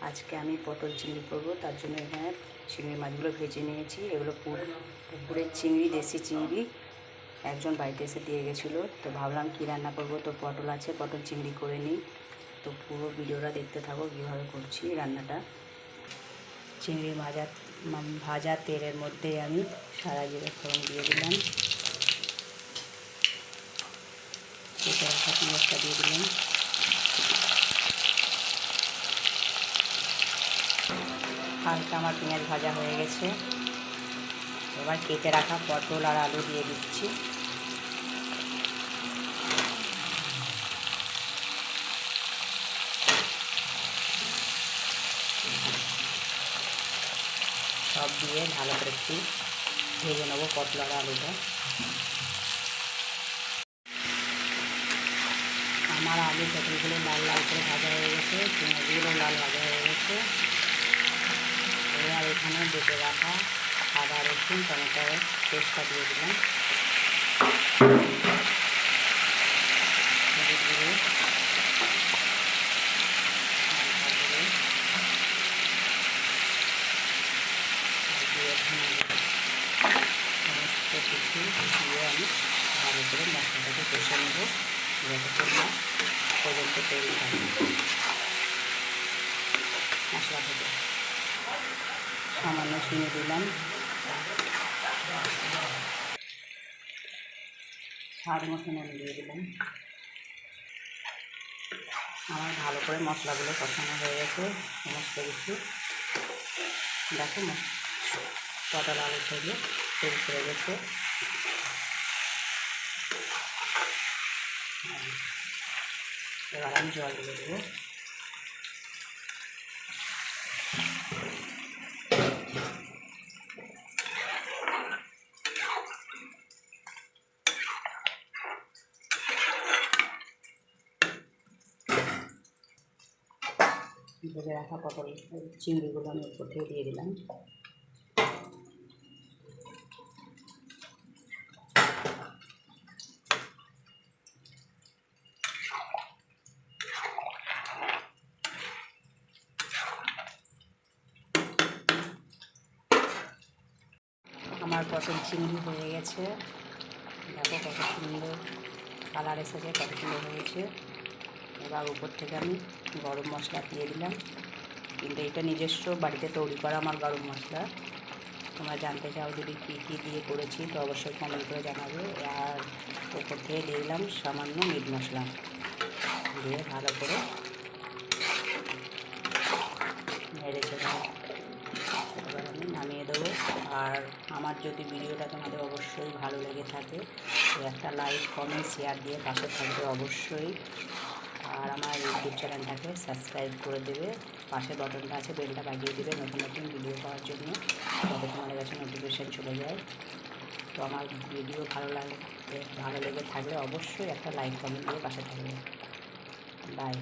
আজকে আমি পটল চিংড়ি করব, তার জন্য এখানে চিংড়ি মাছগুলো ভেজে নিয়েছি। এগুলো পুকুরের চিংড়ি, দেশি চিংড়ি। একজন বাড়িতে এসে দিয়ে গেছিলো, তো ভাবলাম কী রান্না করব, তো পটল আছে, পটল চিংড়ি করে নিই। তো পুরো ভিডিওটা দেখতে থাকো কীভাবে করছি রান্নাটা। চিংড়ি ভাজা তেলের মধ্যে আমি সারা জিরে ফোড়ন দিয়ে দিলাম, পেঁয়াজটা দিয়ে দিলাম। হালকা আমার পেঁয়াজ ভাজা হয়ে গেছে। এবার কেটে রাখা পটল আর আলু দিয়ে দিচ্ছি। সব দিয়ে ভালো করে একটু ভেজে নেবো পটল আর আলুটা। আমার আলু পটলগুলো লাল লাল করে ভাজা হয়ে গেছে, পেঁয়াজগুলো লাল ভাজা হয়ে গেছে। এবার এখানে বেটে রাখা আদা রসুন টমেটোর পেস্টটা দিয়ে দিলাম। সমস্ত কিছু দিয়ে আমি ভালো করে মশলাটাকে কষে নেব, যতক্ষণ না পর্যন্ত তৈরি হবে মশলা থেকে। সামান্য চিনি দিলাম, স্বাদ মতো নুন দিয়ে দিলাম। আমার ভালো করে মশলাগুলো কষানো হয়ে গেছে সমস্ত কিছু। দেখো পটল আলু থেকে তেল ছেড়ে গেছে। এবার আমি জল দিয়ে দেবো। ভেজে রাখা পটল চিংড়িগুলো আমি উপর থেকে দিয়ে দিলাম। আমার পটল চিংড়ি হয়ে গেছে, দেখো কত সুন্দর কালার এসেছে, কত সুন্দর হয়েছে। এবার উপর থেকে আমি গরম মশলা দিয়ে দিলাম, কিন্তু এটা নিজস্ব বাড়িতে তৈরি করা আমার গরম মশলা। তোমরা জানতে চাও যদি কী কী দিয়ে করেছি তো অবশ্যই কমেন্ট করে জানাবে। আর উপর থেকে দিয়ে দিলাম সামান্য মিট মশলা, দিয়ে ভালো করে নেড়েচে দেবো। এবার আমি নামিয়ে দেবো। আর আমার যদি ভিডিওটা তোমাদের অবশ্যই ভালো লেগে থাকে তো একটা লাইক কমেন্ট শেয়ার দিয়ে পাশে থাকবে অবশ্যই। আর আমার ইউটিউব চ্যানেলটাকে সাবস্ক্রাইব করে দেবে, পাশে বাটনটা আছে বেলটা বাজিয়ে দেবে নতুন নতুন ভিডিও পাওয়ার জন্য, যাতে তোমাদের কাছে নোটিফিকেশান চলে যায়। তো আমার ভিডিও ভালো লেগে থাকলে অবশ্যই একটা লাইক কমেন্ট দিয়ে পাশে থাকবে। বাই।